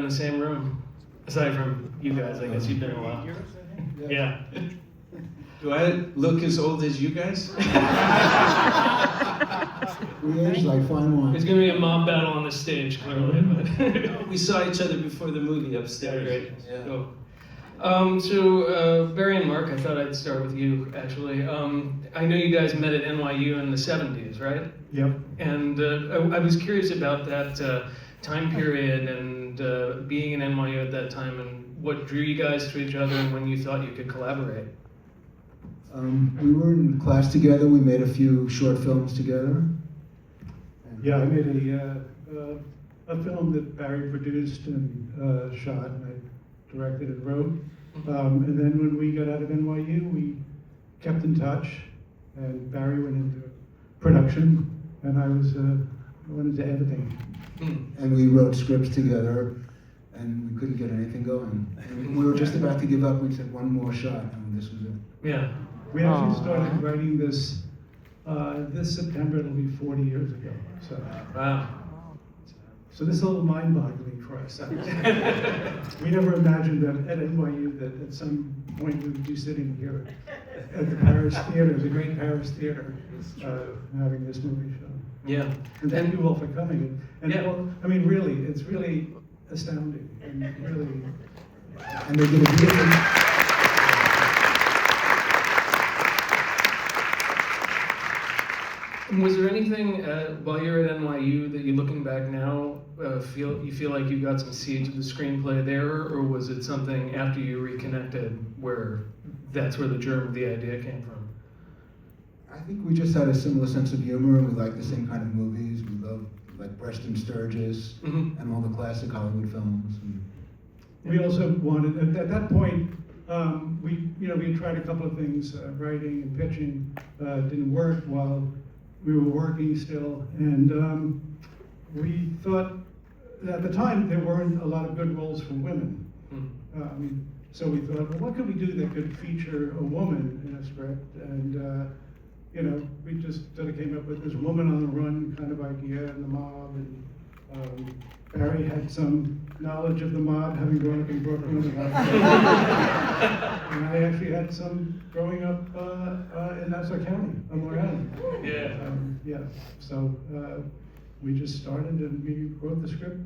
in the same room, aside from you guys. I guess you've been a while. Yeah. Do I look as old as you guys? We age like fine wine. There's gonna be a mob battle on the stage, clearly. But We saw each other before the movie upstairs. great. Yeah. Cool. Barry and Mark, I thought I'd start with you, actually. I know you guys met at NYU in the 70s, right? Yep. And I was curious about that time period and being in NYU at that time and what drew you guys to each other and when you thought you could collaborate. We were in class together. We made a few short films together. Yeah, I made a film that Barry produced and shot, and I directed and wrote. And then when we got out of NYU, we kept in touch, and Barry went into production, and I went into editing. And we wrote scripts together, and we couldn't get anything going. And we were just about to give up. We said one more shot, and this was it. Yeah. We actually started writing this September. It'll be 40 years ago. Wow. So this is a little mind-boggling for us. We never imagined that at NYU that at some point we would be sitting here at the Paris Theater, the great Paris Theater, having this movie show. Yeah. And thank you all for coming. And Yeah. well, I mean, really, it's really astounding and really. And they did a beautiful. Was there anything while you're at NYU that you, looking back now, feel like you got some seeds of the screenplay there, or was it something after you reconnected where that's where the germ of the idea came from? I think we just had a similar sense of humor, and we liked the same kind of movies. We loved like Preston Sturges and all the classic Hollywood films. And We also wanted, at that point, we tried a couple of things, writing and pitching, didn't work while we were working still, and we thought, at the time, there weren't a lot of good roles for women. So we thought, well, what could we do that could feature a woman in a script? And, we just sort of came up with this woman on the run kind of idea in the mob, and Barry had some knowledge of the mob, having grown up in Brooklyn. And I actually had some growing up in Nassau County, on Long Island. Yeah. So we just started and we wrote the script.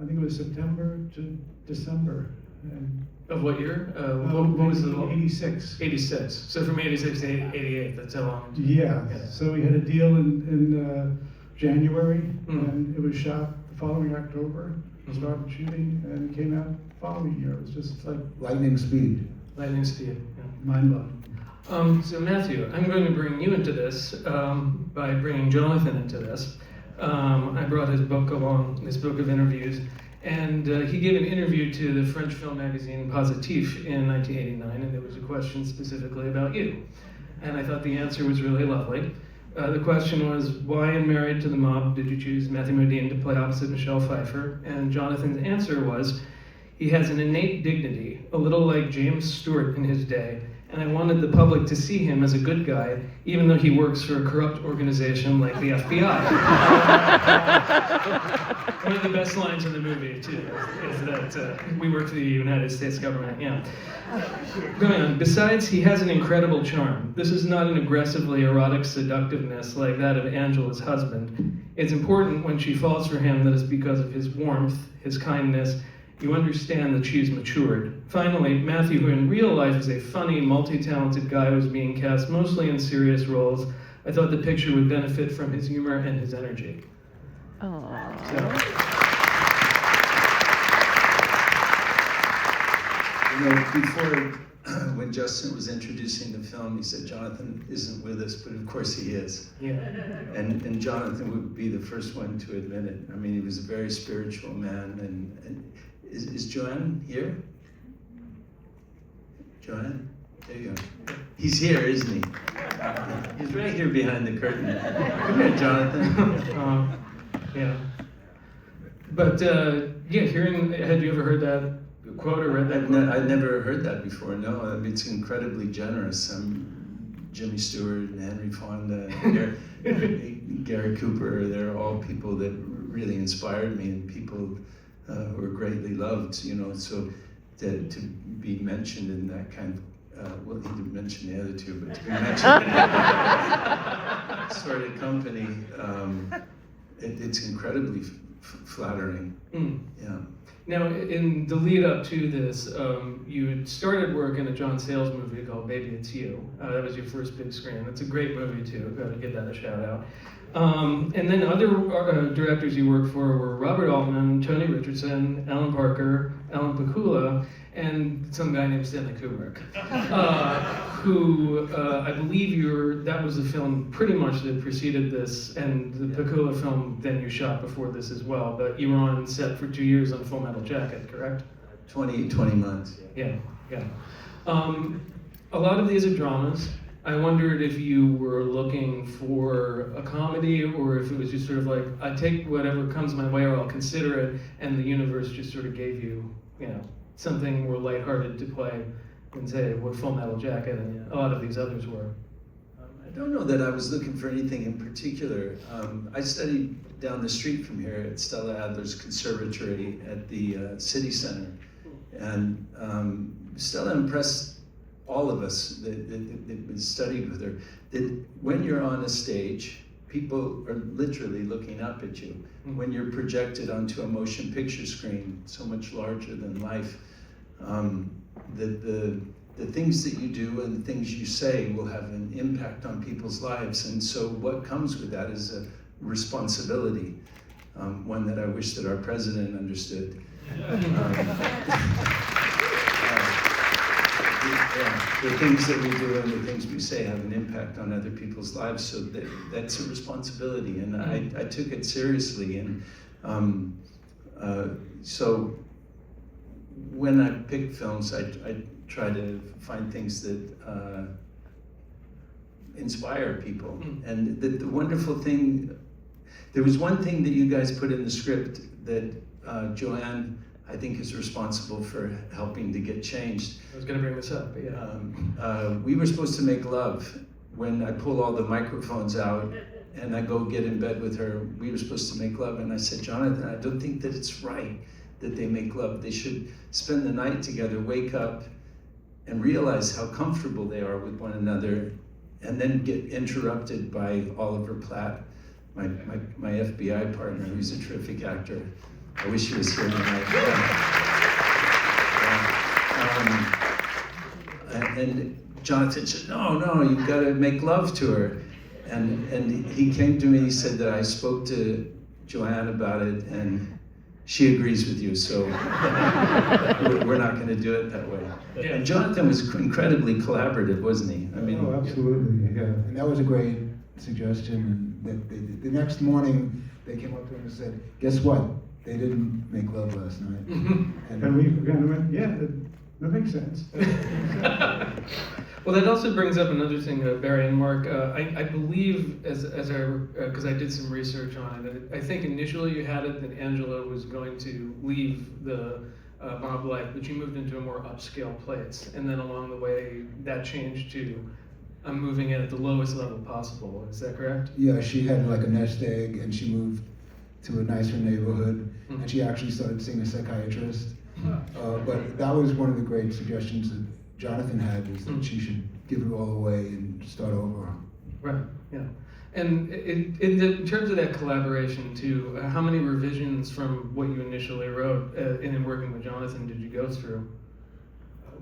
I think it was September to December. And Of what year? What was the 86. 86. So from 86 to 88, that's how long? Yeah. Yeah. So we had a deal in January, and it was shot the following October. Started shooting, and it came out the following year. It was just like lightning speed. Lightning speed. Yeah. mind-blowing. So Matthew, I'm going to bring you into this by bringing Jonathan into this. I brought his book along, this book of interviews, and he gave an interview to the French film magazine Positif in 1989, and there was a question specifically about you. And I thought the answer was really lovely. The question was, why in Married to the Mob did you choose Matthew Modine to play opposite Michelle Pfeiffer? And Jonathan's answer was, he has an innate dignity, a little like James Stewart in his day, and I wanted the public to see him as a good guy, even though he works for a corrupt organization like the FBI. One of the best lines in the movie, too, is that we work for the United States government, yeah. Going on, besides, he has an incredible charm. This is not an aggressively erotic seductiveness like that of Angela's husband. It's important when she falls for him that it's because of his warmth, his kindness. You understand that she's matured. Finally, Matthew, who in real life is a funny, multi-talented guy who's being cast mostly in serious roles, I thought the picture would benefit from his humor and his energy. Before, when Justin was introducing the film, he said, Jonathan isn't with us, but of course he is. Yeah. And Jonathan would be the first one to admit it. I mean, he was a very spiritual man. And is Joanne here? Joanne? There you go. He's here, isn't he? He's right here behind the curtain. Come here, Jonathan. Yeah. But, had you ever heard that quote or read that quote? I'd never heard that before, no. I mean, it's incredibly generous. Jimmy Stewart and Henry Fonda, and Gary Cooper, they're all people that really inspired me, and people who are greatly loved, you know, so to be mentioned in that kind of, well, he didn't mention the other two, but to be mentioned in that sort of company, it's incredibly flattering. Yeah. Now, in the lead up to this, you had started work in a John Sayles movie called Baby It's You. That was your first big screen. It's a great movie too. Got to give that a shout out. And then other directors you worked for were Robert Altman, Tony Richardson, Alan Parker, Alan Pakula, and some guy named Stanley Kubrick, who I believe that was the film pretty much that preceded this, and the Pakula film then you shot before this as well, but you were on set for 2 years on Full Metal Jacket, correct? 20 months. Yeah. A lot of these are dramas. I wondered if you were looking for a comedy or if it was just sort of like, I take whatever comes my way or I'll consider it, and the universe just sort of gave you, something more lighthearted to play than, say, what Full Metal Jacket and a lot of these others were. I don't know that I was looking for anything in particular. I studied down the street from here at Stella Adler's conservatory at the City Center. And Stella impressed all of us that studied with her, that when you're on a stage, people are literally looking up at you. When you're projected onto a motion picture screen, so much larger than life, the things that you do and the things you say will have an impact on people's lives. And so what comes with that is a responsibility, one that I wish that our president understood. The things that we do and the things we say have an impact on other people's lives, so that's a responsibility, and I took it seriously. And so when I pick films, I try to find things that inspire people. And the wonderful thing, there was one thing that you guys put in the script that Joanne, I think, is responsible for helping to get changed. I was going to bring this up, but yeah. We were supposed to make love. When I pull all the microphones out and I go get in bed with her, we were supposed to make love. And I said, Jonathan, I don't think that it's right that they make love. They should spend the night together, wake up, and realize how comfortable they are with one another, and then get interrupted by Oliver Platt, my FBI partner, who's a terrific actor. I wish he was here tonight. And Jonathan said, no, you've got to make love to her. And he came to me, he said that I spoke to Joanne about it, and she agrees with you, so we're not going to do it that way. Yeah. And Jonathan was incredibly collaborative, wasn't he? I mean, absolutely, yeah. And that was a great suggestion. And the next morning, they came up to him and said, guess what? They didn't make love last night. And we kind of went, yeah, that makes sense. Well, that also brings up another thing, Barry and Mark. I believe, because I did some research on it, I think initially you had it that Angela was going to leave the Mob Life, but you moved into a more upscale place. And then along the way, that changed to, I'm moving in at the lowest level possible. Is that correct? Yeah, she had like a nest egg, and she moved to a nicer neighborhood, and she actually started seeing a psychiatrist. But that was one of the great suggestions that Jonathan had, is that she should give it all away and start over. Right, yeah. And in terms of that collaboration too, how many revisions from what you initially wrote in working with Jonathan did you go through?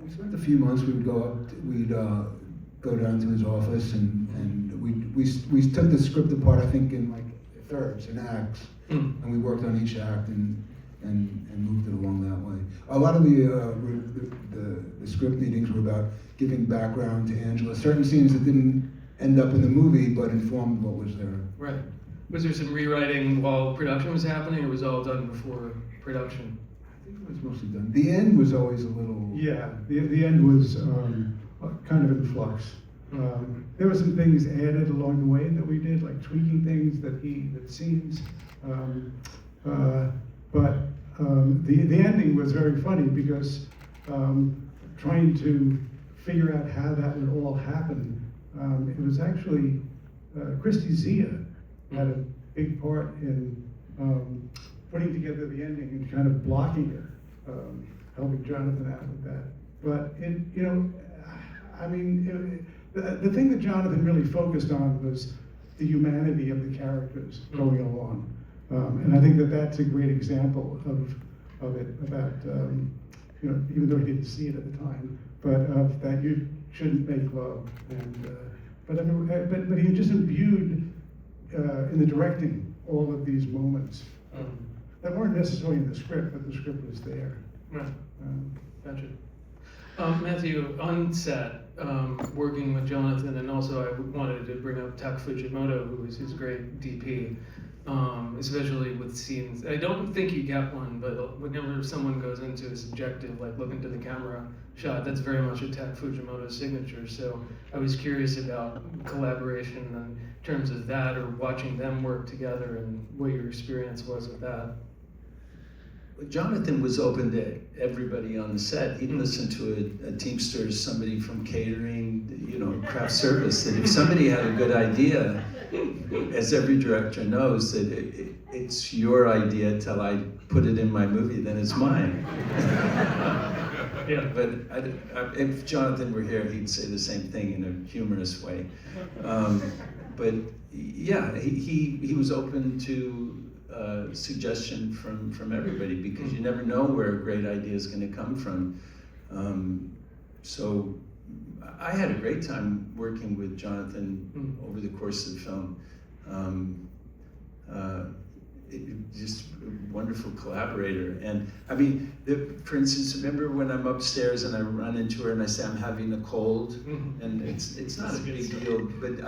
We spent a few months. We would go up, we'd go down to his office, and we took the script apart, I think, in like thirds, in acts, and we worked on each act and moved it along that way. A lot of the script meetings were about giving background to Angela, certain scenes that didn't end up in the movie but informed what was there. Right. Was there some rewriting while production was happening, or was it all done before production? I think it was mostly done. The end was always a little... Yeah, the end was kind of in flux. There were some things added along the way that we did, like tweaking things that scenes. But the ending was very funny because trying to figure out how that would all happen, it was actually Christy Zia had a big part in putting together the ending and kind of blocking it, helping Jonathan out with that. But the thing that Jonathan really focused on was the humanity of the characters going along. And I think that that's a great example of it, about, even though he didn't see it at the time, but of that you shouldn't make love. And, but he just imbued in the directing all of these moments that weren't necessarily in the script, but the script was there. Right. Gotcha. Matthew, on set, working with Jonathan, and also I wanted to bring up Tak Fujimoto, who was his great DP, especially with scenes. I don't think you get one, but whenever someone goes into a subjective, like look into the camera shot, that's very much a Tak Fujimoto signature. So I was curious about collaboration in terms of that, or watching them work together, and what your experience was with that. Jonathan was open to everybody on the set. He'd listen to a Teamster, somebody from catering, craft service, that if somebody had a good idea, as every director knows, that it's your idea till I put it in my movie, then it's mine. Yeah. But if Jonathan were here, he'd say the same thing in a humorous way. But yeah, he was open to suggestion from everybody, because you never know where a great idea is going to come from. So I had a great time working with Jonathan over the course of the film. Just a wonderful collaborator. And I mean, for instance, remember when I'm upstairs and I run into her and I say I'm having a cold, and it's not a big deal, but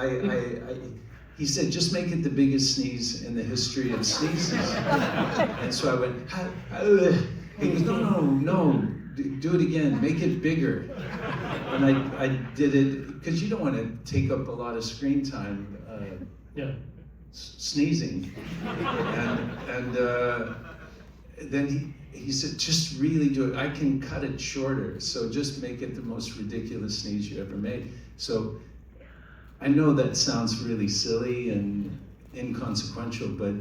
he said, just make it the biggest sneeze in the history of sneezes. And so I went, he goes, no, do it again, make it bigger. And I did it, because you don't want to take up a lot of screen time sneezing. And then he said, just really do it. I can cut it shorter, so just make it the most ridiculous sneeze you ever made. So I know that sounds really silly and inconsequential, but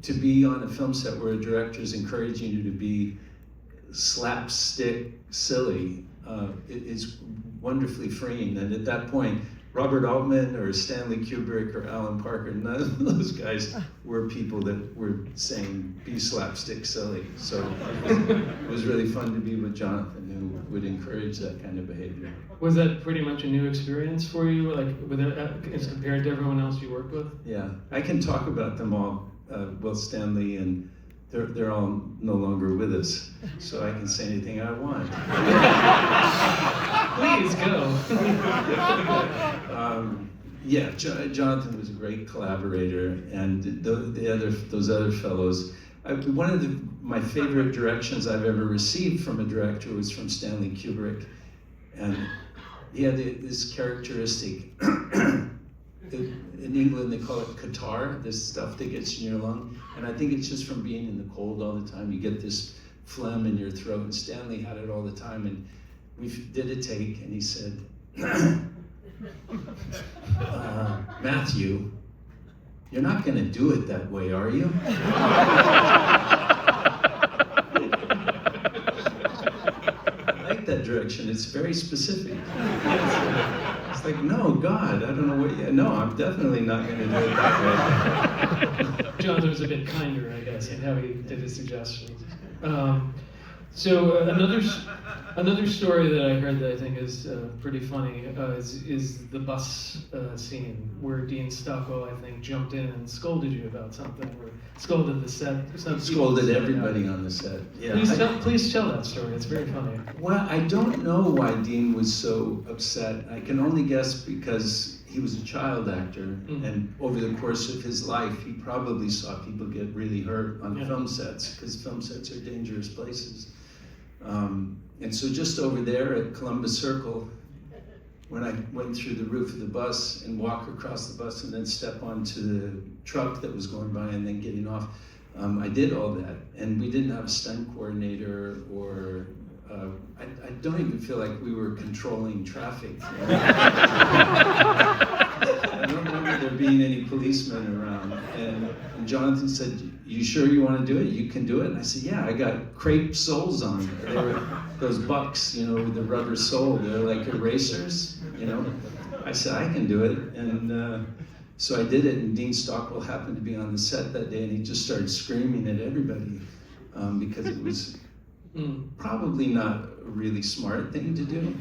to be on a film set where a director is encouraging you to be slapstick silly is wonderfully freeing. And at that point, Robert Altman or Stanley Kubrick or Alan Parker, none of those guys were people that were saying, be slapstick silly. So it was really fun to be with Jonathan, who would encourage that kind of behavior. Was that pretty much a new experience for you, like as compared to everyone else you worked with? Yeah, I can talk about them all. Well, Stanley and they're all no longer with us, so I can say anything I want. Please go. Jonathan was a great collaborator, and those other fellows. One of my favorite directions I've ever received from a director was from Stanley Kubrick, and he had this characteristic. In England, they call it catarrh, this stuff that gets in your lung. And I think it's just from being in the cold all the time. You get this phlegm in your throat. And Stanley had it all the time. And we did a take, and he said, Matthew, you're not going to do it that way, are you? I like that direction. It's very specific. It's like, no, God, I don't know what. No, I'm definitely not going to do it that way. Jonathan was a bit kinder, I guess, in how he did his suggestions. So another story that I heard that I think is pretty funny is the bus scene where Dean Stockwell, I think, jumped in and scolded you about something, or scolded the set. Scolded everybody on the set. Yeah. Please tell that story. It's very funny. Well, I don't know why Dean was so upset. I can only guess because he was a child actor, and over the course of his life, he probably saw people get really hurt on film sets, because film sets are dangerous places. And so just over there at Columbus Circle, when I went through the roof of the bus and walk across the bus and then step onto the truck that was going by and then getting off, I did all that. And we didn't have a stunt coordinator, or I don't even feel like we were controlling traffic. I don't remember there being any policemen around. And Jonathan said, "You sure you want to do it? You can do it?" And I said, "Yeah, I got crepe soles on. They were those Bucks, you know, with the rubber sole. They're like erasers, you know." I said, "I can do it." And so I did it, and Dean Stockwell happened to be on the set that day, and he just started screaming at everybody because it was probably not a really smart thing to do,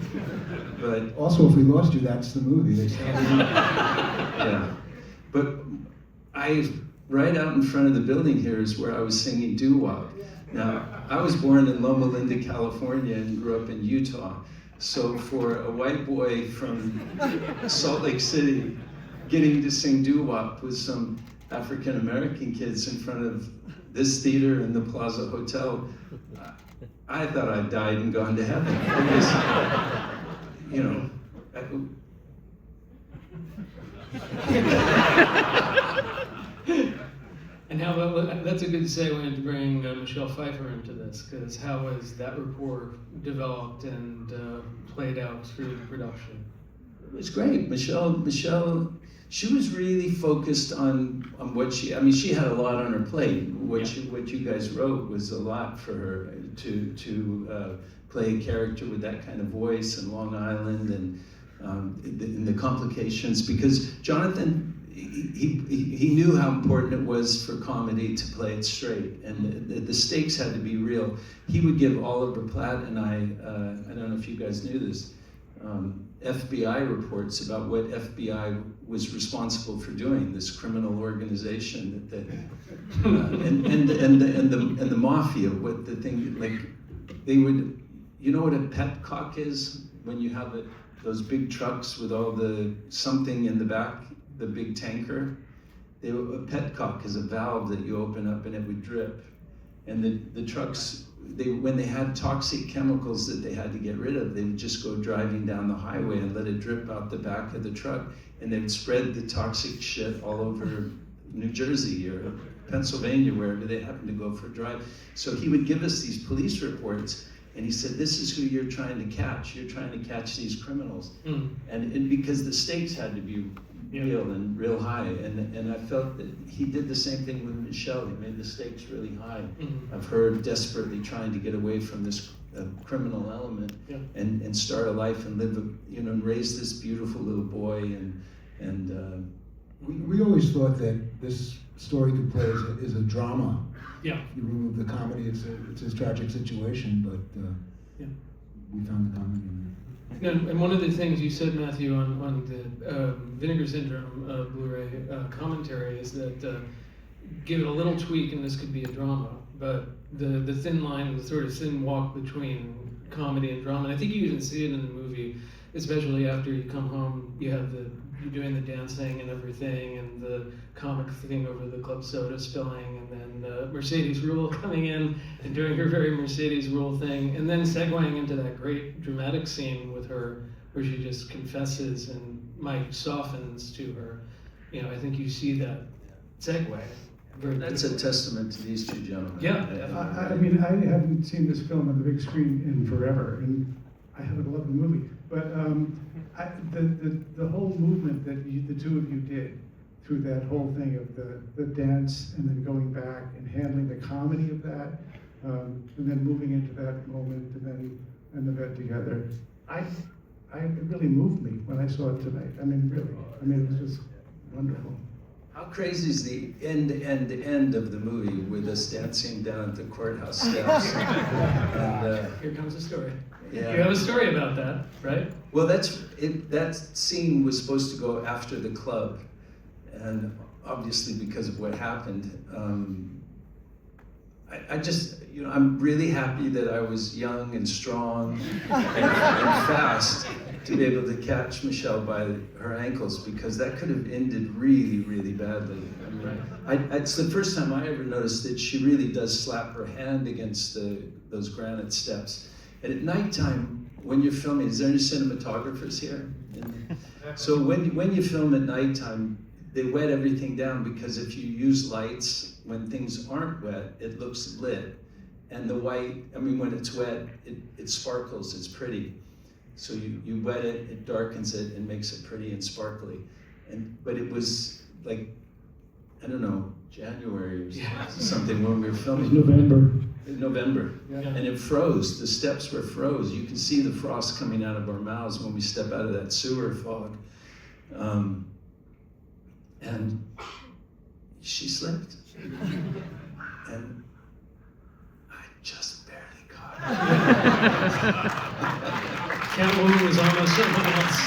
but Also, if we lost you, that's the movie. They said. yeah. But right out in front of the building here is where I was singing doo-wop. Now, I was born in Loma Linda, California, and grew up in Utah. So for a white boy from Salt Lake City getting to sing doo-wop with some African American kids in front of this theater and the Plaza Hotel, I thought I'd died and gone to heaven. Because, you know, And how about, that's a good segue to bring Michelle Pfeiffer into this, because how was that rapport developed and played out through the production? it was great. Michelle, she was really focused on what she had a lot on her plate. What you guys wrote was a lot for her to play a character with that kind of voice in Long Island and in the complications, because Jonathan, he knew how important it was for comedy to play it straight, and the stakes had to be real. He would give Oliver Platt and I don't know if you guys knew this, FBI reports about what FBI was responsible for doing, this criminal organization and the mafia, what the thing, like, they would, you know what a petcock is? When you have those big trucks with all the something in the back, the big tanker. A petcock is a valve that you open up and it would drip. And the trucks, when they had toxic chemicals that they had to get rid of, they would just go driving down the highway and let it drip out the back of the truck, and they'd spread the toxic shit all over New Jersey or Pennsylvania, wherever they happened to go for a drive. So he would give us these police reports, and he said, "This is who you're trying to catch. You're trying to catch these criminals." And because the stakes had to be real and real high, and I felt that he did the same thing with Michelle. He made the stakes really high of her desperately trying to get away from this criminal element and start a life and live, and raise this beautiful little boy. And we always thought that this story could play as a drama. Yeah. You remove the comedy, it's a tragic situation, but we found the comedy in there. And one of the things you said, Matthew, on the Vinegar Syndrome Blu-ray commentary is that give it a little tweak and this could be a drama, but the thin line, the sort of thin walk between comedy and drama, and I think you even see it in the movie, especially after you come home, you're doing the dancing and everything, and the comic thing over the club soda spilling, and then Mercedes Ruehl coming in and doing her very Mercedes Ruehl thing, and then segueing into that great dramatic scene with her where she just confesses and Mike softens to her. I think you see that segue. that's a testament to these two gentlemen. Yeah. I mean, I haven't seen this film on the big screen in forever, and I haven't loved the movie. But the whole movement that the two of you did through that whole thing of the dance and then going back and handling the comedy of that, and then moving into that moment and the bed together, it really moved me when I saw it tonight. I mean, really. I mean, it was just wonderful. How crazy is the end of the movie with us dancing down at the courthouse steps? And, Here comes the story. yeah. You have a story about that, right? Well, that scene was supposed to go after the club, and obviously because of what happened, I just, I'm really happy that I was young and strong and fast to be able to catch Michelle by her ankles, because that could have ended really, really badly. I mean, it's the first time I ever noticed that she really does slap her hand against those granite steps. And at nighttime, when you're filming, is there any cinematographers here? So when you film at nighttime, they wet everything down, because if you use lights when things aren't wet, it looks lit. and the white, I mean, when it's wet, it sparkles, it's pretty. So you wet it, it darkens it, and makes it pretty and sparkly. But it was like, I don't know, January or something when we were It was filming. November. Yeah. And it froze, the steps were froze. You can see the frost coming out of our mouths when we step out of that sewer fog. And she slipped. And I just barely caught her. Catwoman was almost someone else.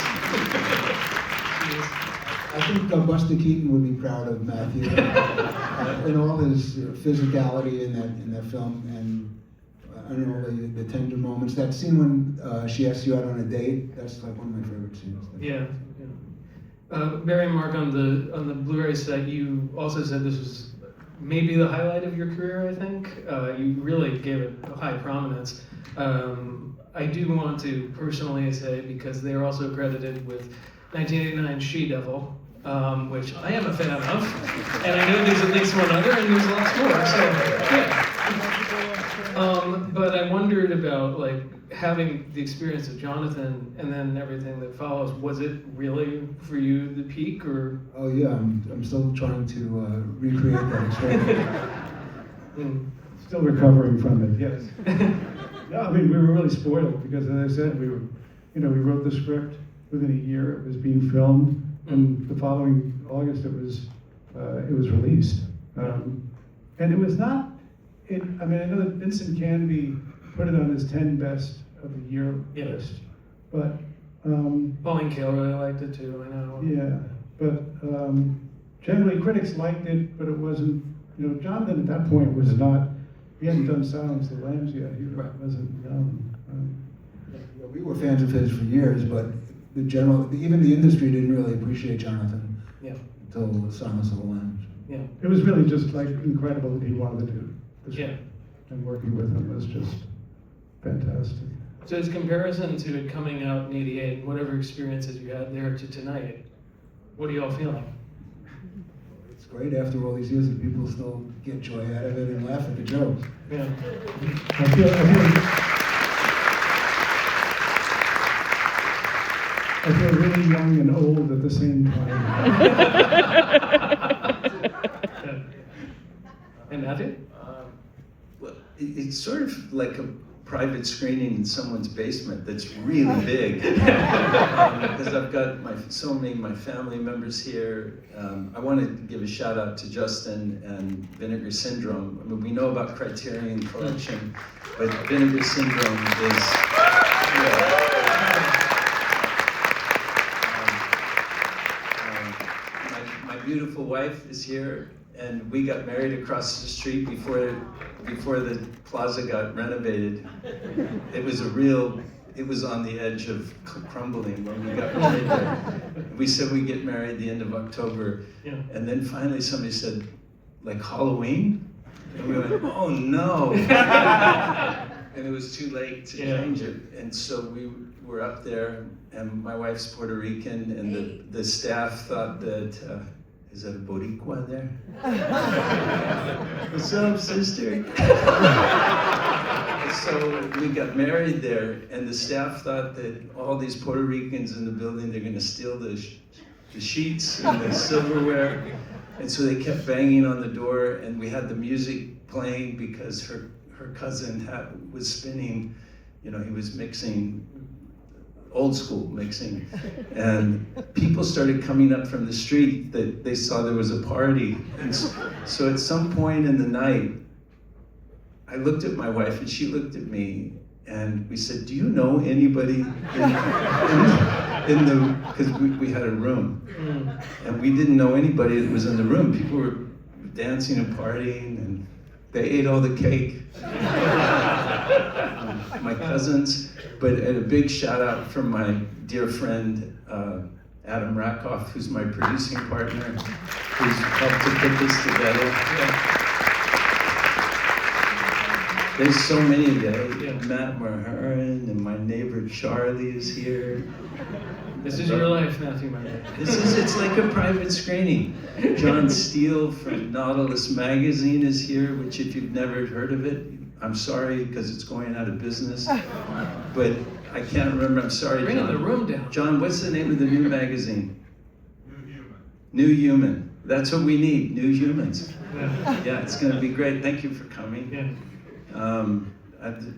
I think Buster Keaton would be proud of Matthew in all his physicality in that film, and I don't know the tender moments. That scene when she asks you out on a date, that's like one of my favorite scenes. Yeah. Barry and Mark, on the Blu-ray set, you also said this was maybe the highlight of your career. I think you really gave it a high prominence. I do want to personally say, because they are also credited with 1989 She-Devil, which I am a fan of, and I know there's at least one other, and there's lots more. So yeah. But I wondered about like having the experience of Jonathan and then everything that follows. Was it really for you the peak, or? Oh yeah, I'm still trying to recreate that experience. Still recovering from it, yes. No, I mean, we were really spoiled because, as I said, we wrote the script within a year. It was being filmed, and the following August, it was released. And it was not. I mean, I know that Vincent Canby put it on his 10 best of the year list, but Pauline Kael really liked it too. I know. yeah, but generally critics liked it, but it wasn't. Jonathan at that point was not. He hadn't done Silence of the Lambs yet. He wasn't known. Yeah, we were fans of his for years, but even the industry didn't really appreciate Jonathan until Silence of the Lambs. Yeah. It was really just like incredible that he wanted to do this. Yeah. And working with him was just fantastic. So as comparison to it coming out in '88, whatever experiences you had there to tonight, what are you all feeling? It's great after all these years that people still get joy out of it and laugh at the jokes. Yeah. I feel really young and old at the same time. And Matthew? Well, it's sort of like a private screening in someone's basement that's really big. Because I've got so many of my family members here. I want to give a shout out to Justin and Vinegar Syndrome. I mean, we know about Criterion Collection, but Vinegar Syndrome is, my beautiful wife is here, and we got married across the street before the plaza got renovated. It was on the edge of crumbling when we got married there. We said we'd get married the end of October, and then finally somebody said, like Halloween? And we went, oh no! And it was too late to change it. And so we were up there, and my wife's Puerto Rican, and the staff thought that, is that a Boricua there? What's up, sister? So we got married there, and the staff thought that all these Puerto Ricans in the building, they're gonna steal the sheets and the silverware. And so they kept banging on the door, and we had the music playing because her cousin was spinning, he was mixing, old school mixing. And people started coming up from the street that they saw there was a party. And so at some point in the night, I looked at my wife and she looked at me, and we said, do you know anybody because we had a room, and we didn't know anybody that was in the room. People were dancing and partying, and they ate all the cake. My cousins, but a big shout out from my dear friend, Adam Rakoff, who's my producing partner, who's helped to put this together. There's so many today. Matt Mahurin, and my neighbor Charlie is here. This is your life, Matthew Martin. It's like a private screening. John Steele from Nautilus Magazine is here, which if you've never heard of it, I'm sorry because it's going out of business, but I can't remember. I'm sorry, Bringing the John. room down. John, what's the name of the new magazine? New Human. That's what we need, new humans. Yeah. Yeah, it's going to be great. Thank you for coming. Yeah.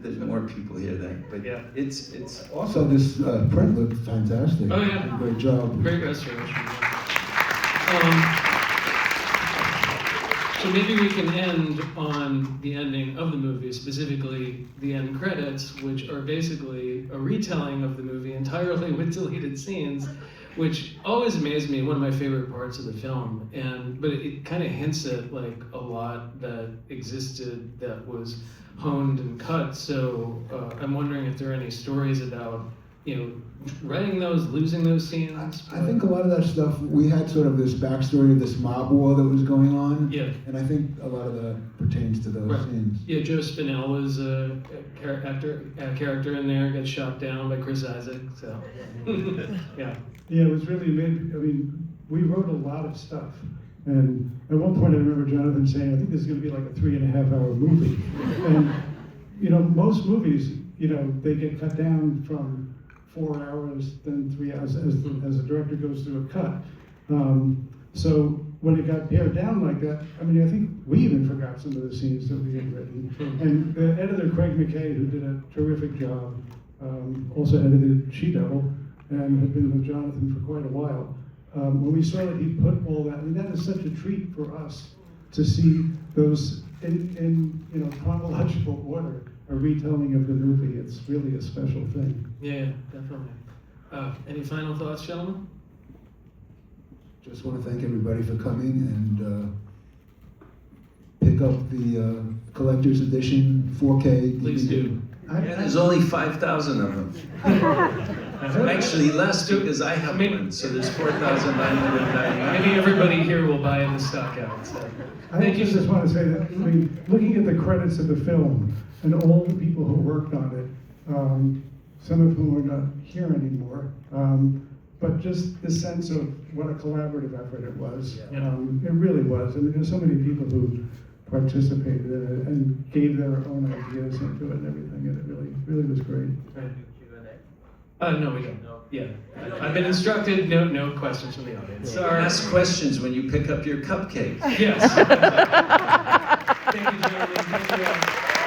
There's more people here then, but Yeah. it's Also, this print looked fantastic. Oh, yeah. Great job. Great restoration. So maybe we can end on the ending of the movie, specifically the end credits, which are basically a retelling of the movie entirely with deleted scenes, which always amazed me, one of my favorite parts of the film. But it kind of hints at like a lot that existed that was honed and cut. So I'm wondering if there are any stories about, writing those, losing those scenes. I think a lot of that stuff, we had sort of this backstory of this mob war that was going on. Yeah. And I think a lot of that pertains to those Right. scenes. Yeah, Joe Spinell was a character in there, got shot down by Chris Isaac. So, yeah. Yeah, it was really amazing. I mean, we wrote a lot of stuff. And at one point I remember Jonathan saying, I think this is going to be like a 3.5-hour movie. And, most movies, they get cut down from 4 hours, then 3 hours as the director goes through a cut. So when it got pared down like that, I mean, I think we even forgot some of the scenes that we had written. And the editor, Craig McKay, who did a terrific job, also edited She-Devil and had been with Jonathan for quite a while. When we saw that he put all that, I mean, that is such a treat for us to see those in chronological order, a retelling of the movie. It's really a special thing. Yeah, definitely. Any final thoughts, gentlemen? Just want to thank everybody for coming and pick up the collector's edition 4K. Please do. Yeah, there's only 5,000 of them. Actually, less because I have one, so there's 4,999. Maybe everybody here will buy the stock out. So. I just want to say that, I mean, looking at the credits of the film and all the people who worked on it, some of whom are not here anymore, but just the sense of what a collaborative effort it was. Yeah. It really was. I mean, there's so many people who participated in it and gave their own ideas into it and everything, and it really was great. Right. No, we don't. Yeah. I've been instructed, no questions from the audience. Sorry. Ask questions when you pick up your cupcake. Yes. Thank you, gentlemen. Thank you all.